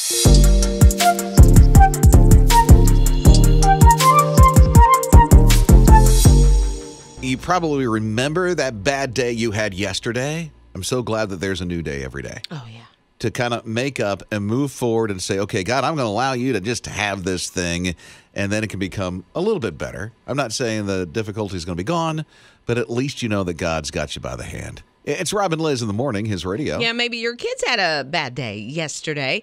You probably remember that bad day you had yesterday. I'm so glad that there's a new day every day. Oh, yeah. To kind of make up and move forward and say, okay, God, I'm going to allow you to just have this thing, and then it can become a little bit better. I'm not saying the difficulty is going to be gone, but at least you know that God's got you by the hand. It's Rob and Lizz in the morning, his radio. Yeah, maybe your kids had a bad day yesterday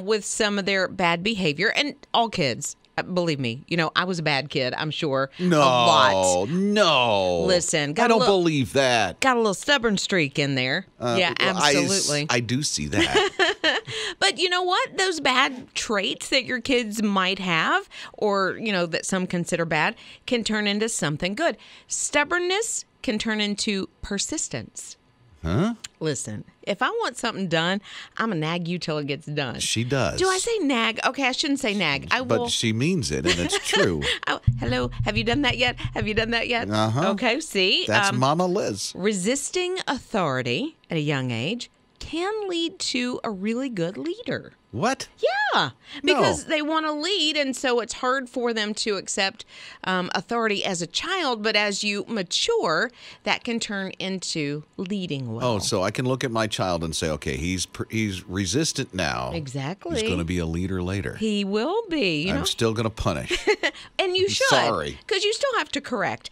with some of their bad behavior, and all kids. Believe me, I was a bad kid, I'm sure. No, a lot. No. Listen, I don't believe that. Got a little stubborn streak in there. Yeah, absolutely. I do see that. But you know what? Those bad traits that your kids might have, or, that some consider bad, can turn into something good. Stubbornness can turn into persistence. Huh? Listen, if I want something done, I'm going to nag you till it gets done. She does. Do I say nag? Okay, I shouldn't say nag. But she means it, and it's true. Hello, have you done that yet? Have you done that yet? Uh-huh. Okay, see? That's Mama Liz. Resisting authority at a young age can lead to a really good leader. What? Yeah, because they want to lead, and so it's hard for them to accept authority as a child. But as you mature, that can turn into leading well. Oh, so I can look at my child and say, okay, he's resistant now. Exactly. He's going to be a leader later. He will be. I'm still going to punish. And you should. Sorry. Because you still have to correct.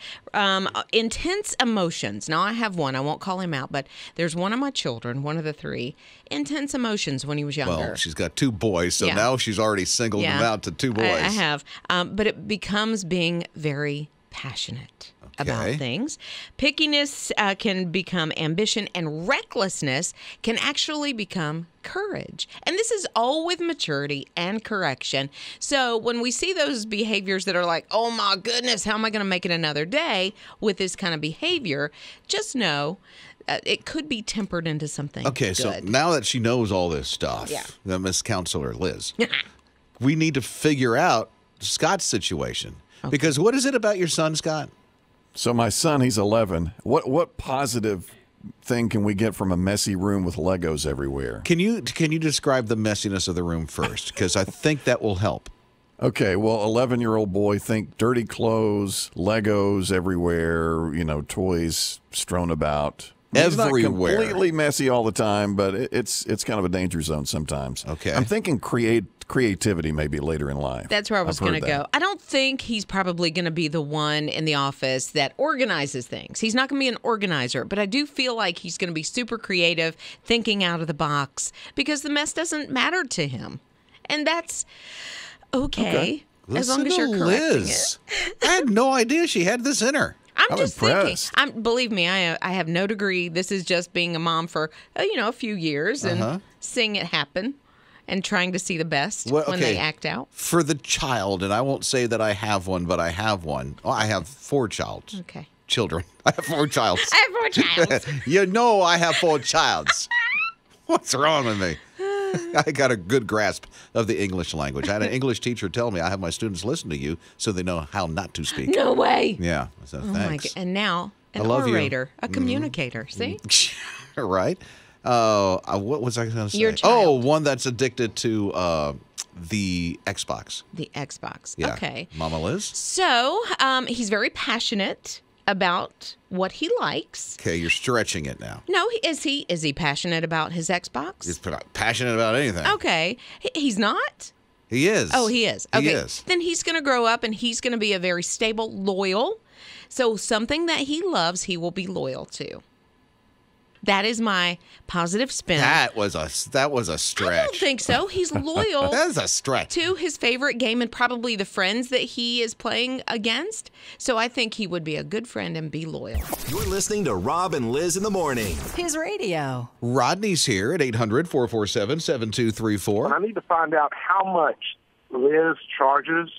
Intense emotions. Now, I have one. I won't call him out, but there's one of my children, one of the three, intense emotions when he was younger. Well, she's got two boys, so now she's already singled them out to two boys. I have. But it becomes being very passionate about things. Pickiness can become ambition, and recklessness can actually become courage. And this is all with maturity and correction. So when we see those behaviors that are like, oh my goodness, how am I going to make it another day with this kind of behavior? Just know it could be tempered into something good. So now that she knows all this stuff, Miss Counselor Liz, we need to figure out Scott's situation. Okay. Because what is it about your son, Scott? So my son, he's 11. What positive thing can we get from a messy room with Legos everywhere? Can you describe the messiness of the room first? Because I think that will help. Okay, well, 11-year-old boy, think dirty clothes, Legos everywhere, toys strewn about. It's Everywhere. Not completely messy all the time, but it's kind of a danger zone sometimes. Okay. I'm thinking creativity maybe later in life. That's where I was going to go. I don't think he's probably going to be the one in the office that organizes things. He's not going to be an organizer, but I do feel like he's going to be super creative, thinking out of the box, because the mess doesn't matter to him. And that's okay. As long as you're correcting it. I had no idea she had this in her. I'm just impressed. Thinking. Believe me, I have no degree. This is just being a mom for a few years and seeing it happen and trying to see the best when they act out. For the child, and I won't say that I have one, but I have one. Oh, I have 4 childs. Okay. Children. I have 4 childs. I have 4 childs. I have 4 childs. What's wrong with me? I got a good grasp of the English language. I had an English teacher tell me I have my students listen to you so they know how not to speak. No way. Yeah. So thanks. My God. And now an orator, a communicator. See? Right. What was I going to say? Your child. One that's addicted to the Xbox. The Xbox. Yeah. Okay. Mama Liz? So he's very passionate about what he likes. Okay, you're stretching it now. No, is he passionate about his Xbox? He's passionate about anything. Okay. He's not? He is. Oh, he is. Okay. He is. Then he's going to grow up and he's going to be a very stable, loyal. So something that he loves, he will be loyal to. That is my positive spin. That was a stretch. I don't think so. He's loyal. That is a stretch. To his favorite game and probably the friends that he is playing against. So I think he would be a good friend and be loyal. You're listening to Rob and Liz in the morning. His radio. Rodney's here at 800-447-7234. I need to find out how much Liz charges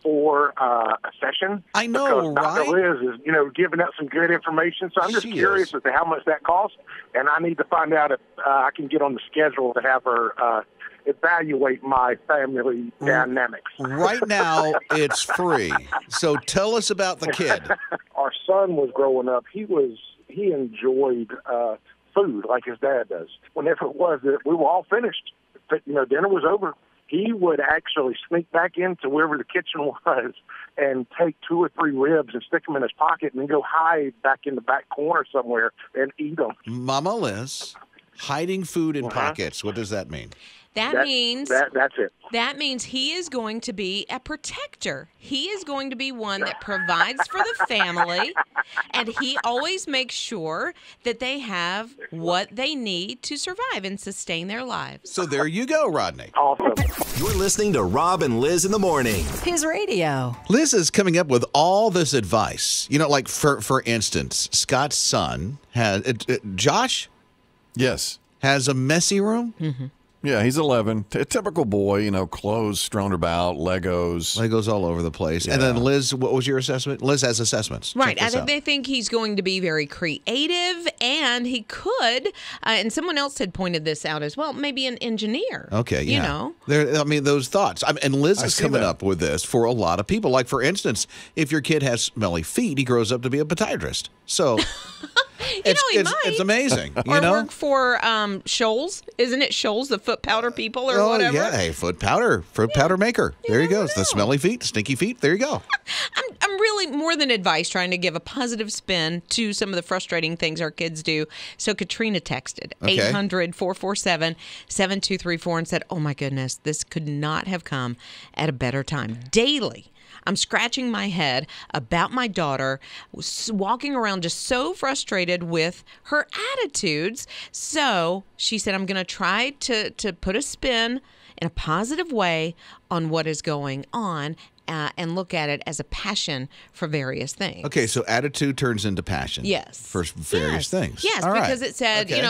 for a session. I know, because right? Dr. Liz is, giving out some good information. So I'm just curious as to how much that costs, and I need to find out if I can get on the schedule to have her evaluate my family dynamics. Right now, it's free. So tell us about the kid. Our son was growing up. He enjoyed food like his dad does. Whenever it was that we were all finished dinner was over, he would actually sneak back into wherever the kitchen was and take 2 or 3 ribs and stick them in his pocket and then go hide back in the back corner somewhere and eat them. Mama Liz, hiding food in pockets. What does that mean? That means that's it. That means he is going to be a protector. He is going to be one that provides for the family, and he always makes sure that they have what they need to survive and sustain their lives. So there you go, Rodney. Awesome. You're listening to Rob and Liz in the morning. His radio. Liz is coming up with all this advice. Like for instance, Scott's son has Josh. Yes. Has a messy room. Mm-hmm. Yeah, he's 11. A typical boy, clothes strewn about, Legos all over the place. Yeah. And then Liz, what was your assessment? Liz has assessments. Right. They think he's going to be very creative, and he could, and someone else had pointed this out as well, maybe an engineer. Okay, yeah. You know? Those thoughts. And Liz is coming that. up with this for a lot of people. Like, for instance, if your kid has smelly feet, he grows up to be a podiatrist. So... It's amazing. Or work for Scholl's. Isn't it Scholl's, the foot powder people or whatever? Yeah, hey, foot powder maker. There you go. It's the smelly feet, stinky feet. There you go. I'm really, more than advice, trying to give a positive spin to some of the frustrating things our kids do. So Katrina texted 800-447-7234 and said, oh my goodness, this could not have come at a better time. Daily, I'm scratching my head about my daughter walking around just so frustrated with her attitudes. So she said, I'm going to try to put a spin in a positive way on what is going on and look at it as a passion for various things. Okay, so attitude turns into passion. Yes. For various things. Yes, All because right. it said, Okay.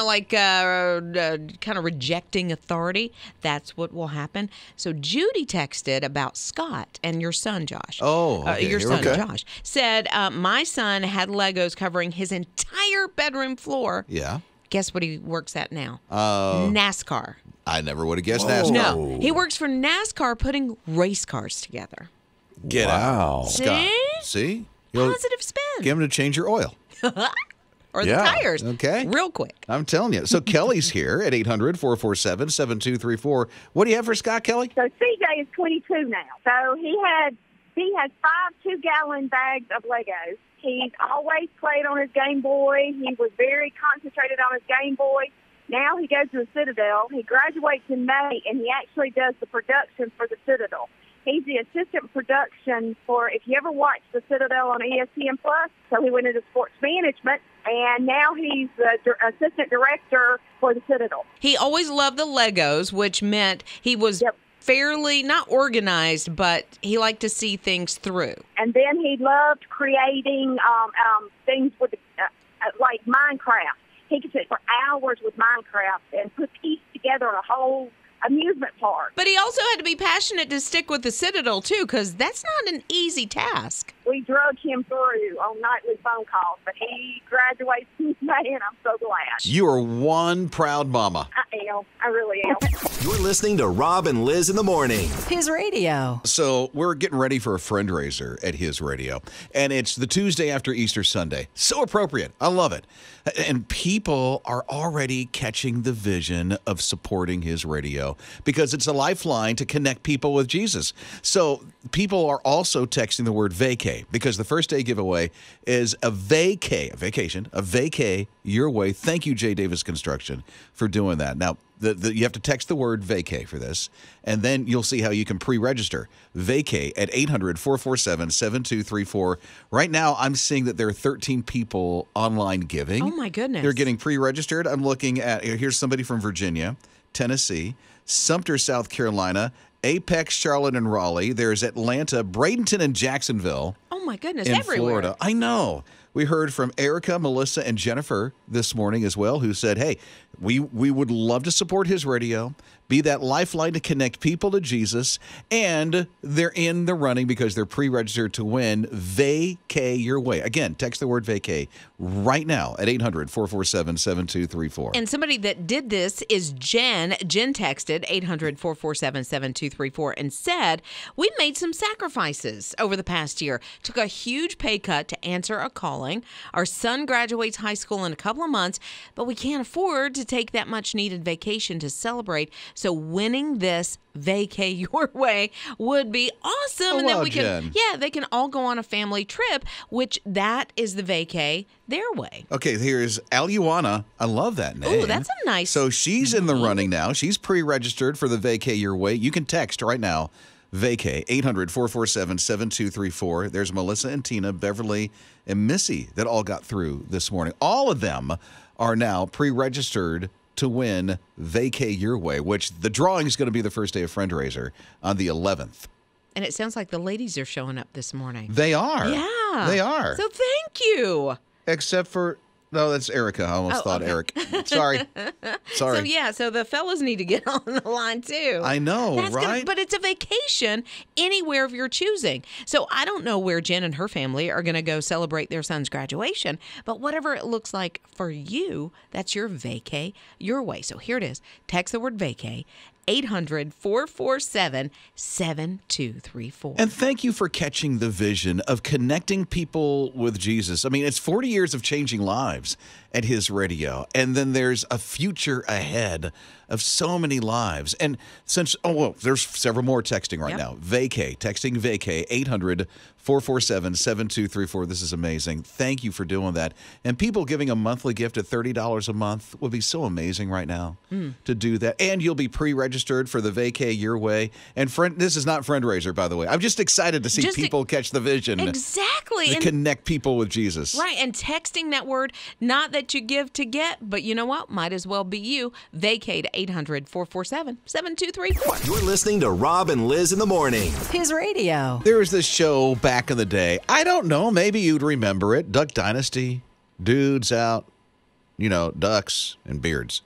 kind of rejecting authority. That's what will happen. So Judy texted about Scott and your son, Josh. Oh, okay. Your son, Okay. Josh. Said, my son had Legos covering his entire bedroom floor. Yeah. Guess what he works at now? NASCAR. I never would have guessed NASCAR. No, he works for NASCAR putting race cars together. Get Wow. out. Scott. See? Positive spin. Get him to change your oil. Or the Yeah. tires. Okay. Real quick. I'm telling you. So Kelly's here at 800-447-7234. What do you have for Scott, Kelly? So CJ is 22 now. So he has 5 2-gallon bags of Legos. He's always played on his Game Boy. He was very concentrated on his Game Boy. Now he goes to the Citadel. He graduates in May, and he actually does the production for the Citadel. He's the assistant production for, if you ever watched the Citadel on ESPN+, so he went into sports management, and now he's the assistant director for the Citadel. He always loved the Legos, which meant he was fairly, not organized, but he liked to see things through. And then he loved creating things with, like Minecraft. He could sit for hours with Minecraft and put pieces together in a whole amusement park. But he also had to be passionate to stick with the Citadel, too, because that's not an easy task. We drug him through on nightly phone calls, but he graduates in May, and I'm so glad. You are one proud mama. I am. I really am. You're listening to Rob and Liz in the morning. His radio. So we're getting ready for a fundraiser at His Radio, and it's the Tuesday after Easter Sunday. So appropriate. I love it. And people are already catching the vision of supporting His Radio because it's a lifeline to connect people with Jesus. So people are also texting the word Vacay because the first day giveaway is a Vacay your way. Thank you, J. Davis Construction, for doing that. Now, you have to text the word Vacay for this, and then you'll see how you can pre-register. Vacay at 800-447-7234. Right now, I'm seeing that there are 13 people online giving. Oh, my goodness. They're getting pre-registered. I'm looking at, here's somebody from Virginia, Tennessee, Sumter, South Carolina, Apex, Charlotte, and Raleigh. There's Atlanta, Bradenton, and Jacksonville. Oh, my goodness, in everywhere. Florida. I know. We heard from Erica, Melissa, and Jennifer this morning as well, who said, hey, we would love to support His Radio, be that lifeline to connect people to Jesus, and they're in the running because they're pre-registered to win Vacay your way. Again, text the word Vacay right now at 800-447-7234. And somebody that did this is Jen. Jen texted 800-447-7234 and said, we made some sacrifices over the past year. Took a huge pay cut to answer a call traveling. Our son graduates high school in a couple of months, but we can't afford to take that much needed vacation to celebrate. So winning this Vacay your way would be awesome. And then we can, they can all go on a family trip, which that is the Vacay their way. Okay, here's Aluana. I love that name. Oh, that's a nice So she's in the running now. She's pre-registered for the Vacay your way. You can text right now, Vacay, 800-447-7234. There's Melissa and Tina, Beverly, and Missy that all got through this morning. All of them are now pre-registered to win Vacay your way, which the drawing is going to be the first day of Friendraiser on the 11th. And it sounds like the ladies are showing up this morning. They are. Yeah. They are. So thank you. Except for, no, that's Erica. I almost thought Eric. Sorry. So the fellas need to get on the line too. I know, right? But it's a vacation anywhere of your choosing. So I don't know where Jen and her family are going to go celebrate their son's graduation, but whatever it looks like for you, that's your Vacay your way. So here it is. Text the word Vacay, 800-447-7234. And thank you for catching the vision of connecting people with Jesus. I mean, it's 40 years of changing lives at His Radio. And then there's a future ahead of so many lives. And since, there's several more texting right now. Vacay, texting Vacay, 800-447-7234. This is amazing. Thank you for doing that. And people giving a monthly gift of $30 a month would be so amazing right now to do that. And you'll be pre-registered for the Vacay your way. And this is not Friendraiser, by the way. I'm just excited to see people catch the vision. Exactly. To connect people with Jesus. Right. And texting that word, not that you give to get, but you know what? Might as well be you. Vacay to 800-447-7234. You're listening to Rob and Liz in the morning. His radio. There was this show back in the day. I don't know. Maybe you'd remember it. Duck Dynasty. Dudes out, ducks and beards.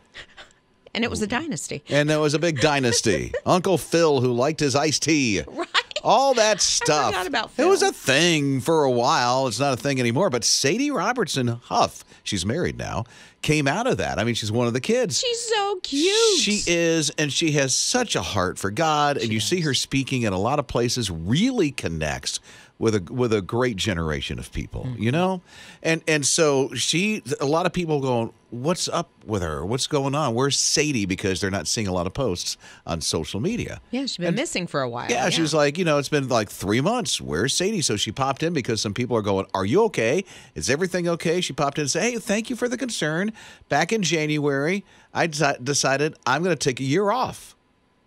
And it was a dynasty. And there was a big dynasty. Uncle Phil, who liked his iced tea. Right. All that stuff. I forgot about Phil. It was a thing for a while. It's not a thing anymore. But Sadie Robertson Huff, she's married now, came out of that. I mean, she's one of the kids. She's so cute. She is, and she has such a heart for God. And you see her speaking in a lot of places, really connects with a great generation of people, And so a lot of people going, what's up with her? What's going on? Where's Sadie? Because they're not seeing a lot of posts on social media. Yeah, she's been missing for a while. Yeah, she was like, it's been like 3 months. Where's Sadie? So she popped in because some people are going, are you okay? Is everything okay? She popped in and said, hey, thank you for the concern. Back in January, I decided I'm going to take a year off.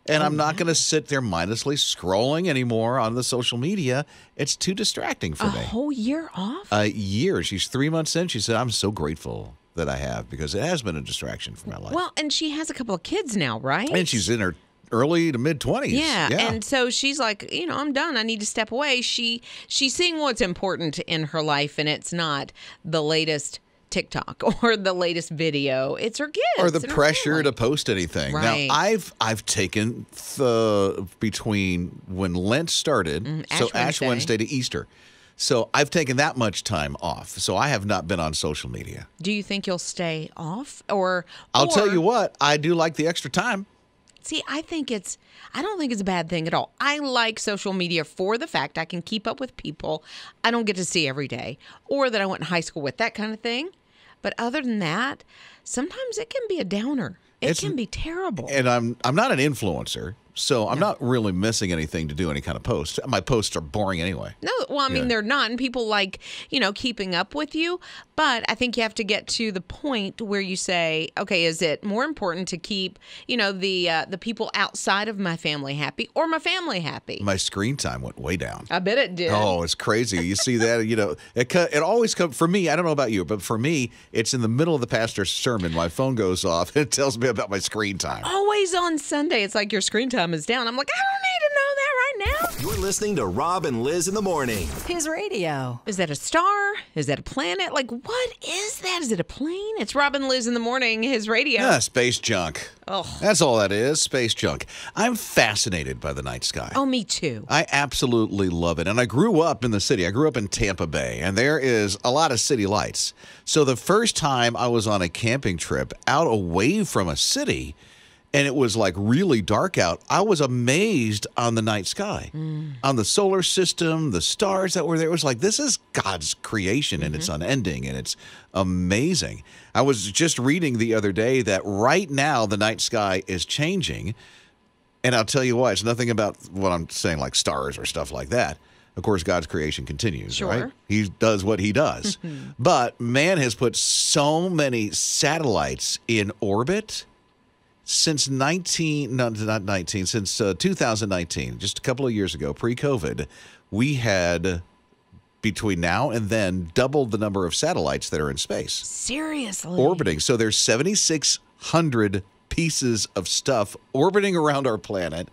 And I'm not going to sit there mindlessly scrolling anymore on the social media. It's too distracting for me. A whole year off? A year. She's 3 months in. She said, I'm so grateful that I have because it has been a distraction for my life. Well, and she has a couple of kids now, right? And she's in her early to mid-20s. Yeah. And so she's like, I'm done. I need to step away. She's seeing what's important in her life, and it's not the latest TikTok or the latest video. It's her kids. Or the pressure to post anything. Right. Now, I've taken between when Lent started, Ash Wednesday to Easter. So I've taken that much time off. So I have not been on social media. Do you think you'll stay off? I'll tell you what, I do like the extra time. See, I don't think it's a bad thing at all. I like social media for the fact I can keep up with people I don't get to see every day or that I went in high school with, that kind of thing. But other than that, sometimes it can be a downer. It can be terrible. And I'm not an influencer, so I'm not really missing anything to do any kind of post. My posts are boring anyway. No, well, I mean, they're not. And people like, keeping up with you. But I think you have to get to the point where you say, okay, is it more important to keep, the people outside of my family happy or my family happy? My screen time went way down. I bet it did. Oh, it's crazy. You see that, it always comes, for me, I don't know about you, but for me, it's in the middle of the pastor's sermon. My phone goes off and it tells me about my screen time. Always on Sunday, it's like your screen time is down. I'm like, I don't need to know that right now. You're listening to Rob and Liz in the morning. His radio. Is that a star? Is that a planet? Like, what is that? Is it a plane? It's Rob and Liz in the morning, His radio. Yeah, space junk. Oh. That's all that is, space junk. I'm fascinated by the night sky. Oh, me too. I absolutely love it. And I grew up in the city. I grew up in Tampa Bay, and there is a lot of city lights. So the first time I was on a camping trip out away from a city, and it was like really dark out, I was amazed on the night sky, on the solar system, the stars that were there. It was like, this is God's creation, and it's unending, and it's amazing. I was just reading the other day that right now the night sky is changing, and I'll tell you why. It's nothing about what I'm saying, like stars or stuff like that. Of course, God's creation continues, right? He does what he does. But man has put so many satellites in orbit since 2019, just a couple of years ago, pre-COVID. We had, between now and then, doubled the number of satellites that are in space. Seriously? Orbiting. So there's 7,600 pieces of stuff orbiting around our planet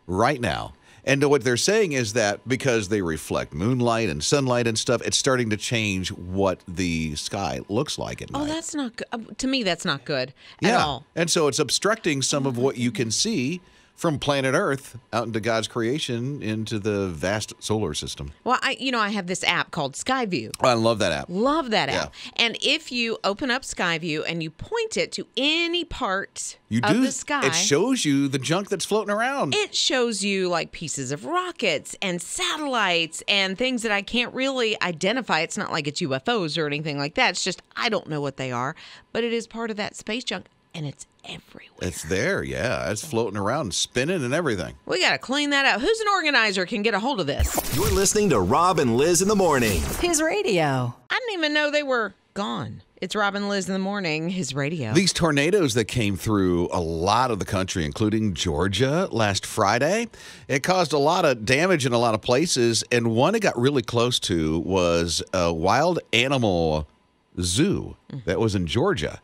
right now. And what they're saying is that because they reflect moonlight and sunlight and stuff, it's starting to change what the sky looks like at night. Oh, that's not good. To me, that's not good at all. And so it's obstructing some of what you can see from planet Earth out into God's creation into the vast solar system. Well, I have this app called Skyview. I love that app. Love that app. And if you open up Skyview and you point it to any part of the sky, it shows you the junk that's floating around. It shows you like pieces of rockets and satellites and things that I can't really identify. It's not like it's UFOs or anything like that. It's just I don't know what they are, but it is part of that space junk, and it's everywhere. It's there, yeah. It's floating around, spinning and everything. We got to clean that up. Who's an organizer can get a hold of this? You're listening to Rob and Lizz in the morning. His radio. I didn't even know they were gone. It's Rob and Lizz in the morning, his radio. These tornadoes that came through a lot of the country, including Georgia last Friday, it caused a lot of damage in a lot of places. And one it got really close to was a wild animal zoo that was in Georgia.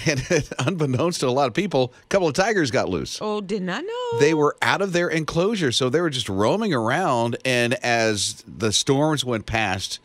And unbeknownst to a lot of people, a couple of tigers got loose. Oh, did not know. They were out of their enclosure, so they were just roaming around. And as the storms went past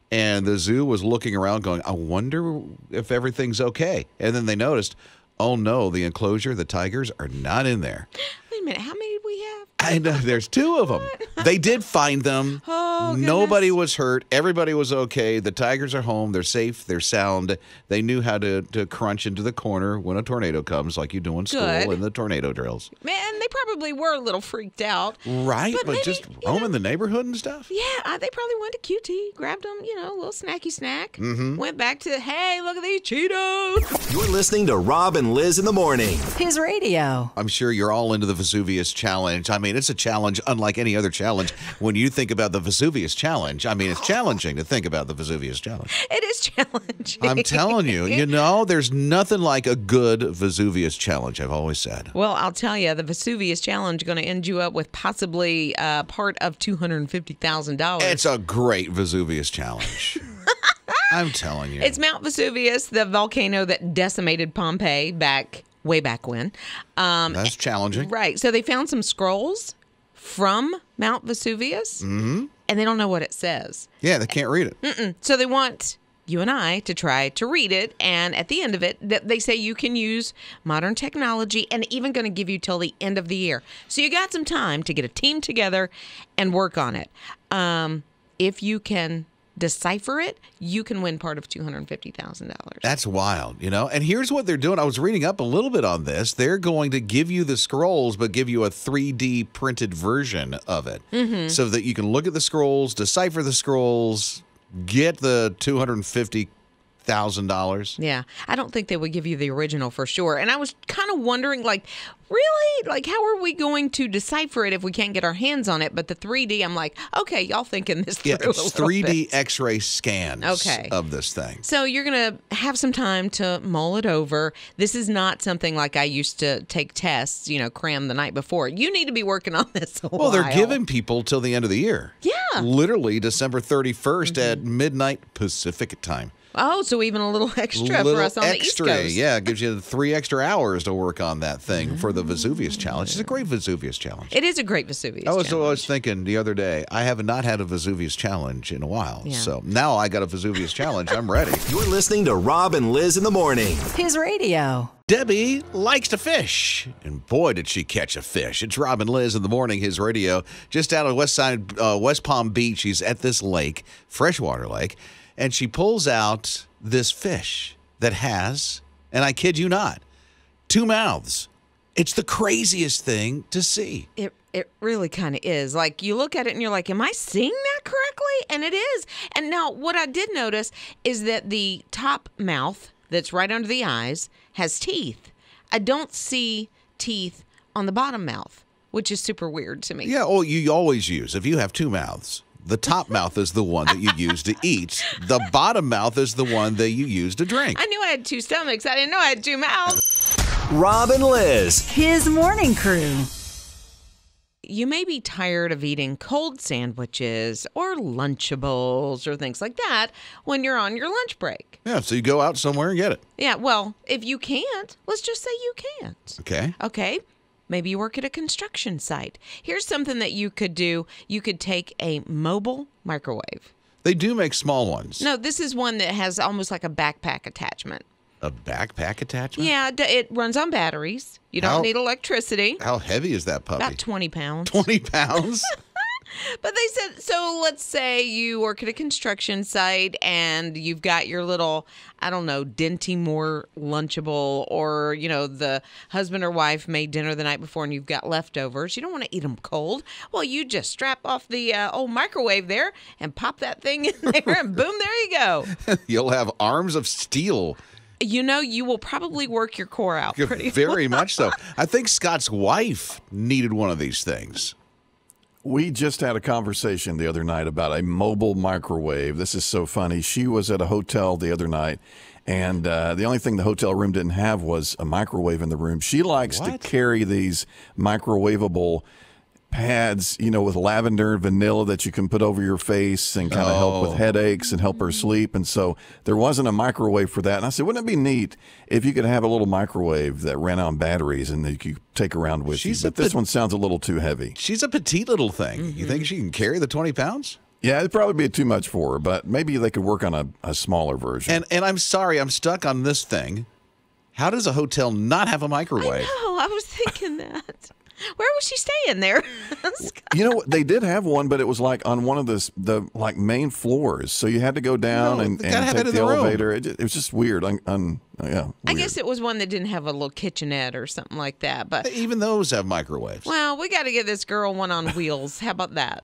and the zoo was looking around going, I wonder if everything's okay. And then they noticed, oh, no, the enclosure, the tigers are not in there. Wait a minute. How many did we have? I know, there's two of them. They did find them. Oh, nobody was hurt. Everybody was okay. The tigers are home. They're safe. They're sound. They knew how to crunch into the corner when a tornado comes, like you do in school in the tornado drills. Man, they probably were a little freaked out. Right, but maybe, just roaming the neighborhood and stuff? Yeah, they probably went to QT, grabbed them, a little snacky snack, went back to, hey, look at these Cheetos. You're listening to Rob and Lizz in the morning. His radio. I'm sure you're all into the Vesuvius Challenge. I mean, it's a challenge unlike any other challenge. When you think about the Vesuvius Challenge, I mean, it's challenging to think about the Vesuvius Challenge. It is challenging. I'm telling you, there's nothing like a good Vesuvius Challenge, I've always said. Well, I'll tell you, the Vesuvius Challenge is going to end you up with possibly part of $250,000. It's a great Vesuvius Challenge. I'm telling you. It's Mount Vesuvius, the volcano that decimated Pompeii way back when. That's challenging. Right. So they found some scrolls from Mount Vesuvius, and they don't know what it says. Yeah, they can't read it. So they want you and I to try to read it, and at the end of it, they say you can use modern technology and even going to give you till the end of the year. So you got some time to get a team together and work on it. If you can decipher it, you can win part of $250,000. That's wild, And here's what they're doing. I was reading up a little bit on this. They're going to give you the scrolls, but give you a 3D printed version of it so that you can look at the scrolls, decipher the scrolls, get the $250,000. Yeah, I don't think they would give you the original for sure. And I was kind of wondering, really? How are we going to decipher it if we can't get our hands on it? But the 3D, I'm like, okay, y'all thinking this through it's a little 3D bit. X-ray scans of this thing. So you're going to have some time to mull it over. This is not something like I used to take tests, cram the night before. You need to be working on this a while. Well, they're giving people till the end of the year. Yeah. Literally December 31st at midnight Pacific time. Oh, so even a little extra for us on the East Coast. Yeah, it gives you 3 extra hours to work on that thing for the Vesuvius Challenge. It's a great Vesuvius Challenge. It is a great Vesuvius Challenge. I was challenge. thinking the other day, I have not had a Vesuvius Challenge in a while. Yeah. So now I got a Vesuvius Challenge. I'm ready. You're listening to Rob and Lizz in the morning. His radio. Debbie likes to fish, and boy, did she catch a fish. It's Rob and Lizz in the morning, his radio, just out of West Palm Beach. She's at this lake, freshwater lake, and she pulls out this fish that has, and I kid you not, 2 mouths. It's the craziest thing to see. It really kind of is. Like, you look at it and you're like, am I seeing that correctly? And it is. And now what I did notice is that the top mouth that's right under the eyes has teeth. I don't see teeth on the bottom mouth, which is super weird to me. Yeah, well, you always use, if you have two mouths, the top mouth is the one that you use to eat. The bottom mouth is the one that you use to drink. I knew I had two stomachs. I didn't know I had two mouths. Rob and Lizz. His morning crew. You may be tired of eating cold sandwiches or Lunchables or things like that when you're on your lunch break. Yeah, so you go out somewhere and get it. Yeah, well, if you can't, let's just say you can't. Okay. Okay. Maybe you work at a construction site. Here's something that you could do. You could take a mobile microwave. They do make small ones. No, this is one that has almost like a backpack attachment. A backpack attachment? Yeah, it runs on batteries. You don't need electricity. How heavy is that puppy? About 20 pounds. 20 pounds? But they said, so let's say you work at a construction site and you've got your little, I don't know, Dinty-Moore Lunchable, or, you know, the husband or wife made dinner the night before and you've got leftovers. You don't want to eat them cold. Well, you just strap off the old microwave there and pop that thing in there and boom, there you go. You'll have arms of steel. You know, you will probably work your core out pretty Very much so. I think Scott's wife needed one of these things. We just had a conversation the other night about a mobile microwave. This is so funny. She was at a hotel the other night, and the only thing the hotel room didn't have was a microwave in the room. She likes to carry these microwavable pads, you know, with lavender and vanilla that you can put over your face and kind of help with headaches and help her sleep. And so there wasn't a microwave for that. And I said, wouldn't it be neat if you could have a little microwave that ran on batteries and that you could take around with you? But this one sounds a little too heavy. She's a petite little thing. Mm-hmm. You think she can carry the 20 pounds? Yeah, it'd probably be too much for her, but maybe they could work on a smaller version. And I'm sorry, I'm stuck on this thing. How does a hotel not have a microwave? Oh, I was thinking that. Where was she staying there? You know, they did have one, but it was like on one of the like main floors. So you had to go down and take the elevator. It was just weird. Weird. I guess it was one that didn't have a little kitchenette or something like that. But even those have microwaves. Well, we got to get this girl one on wheels. How about that?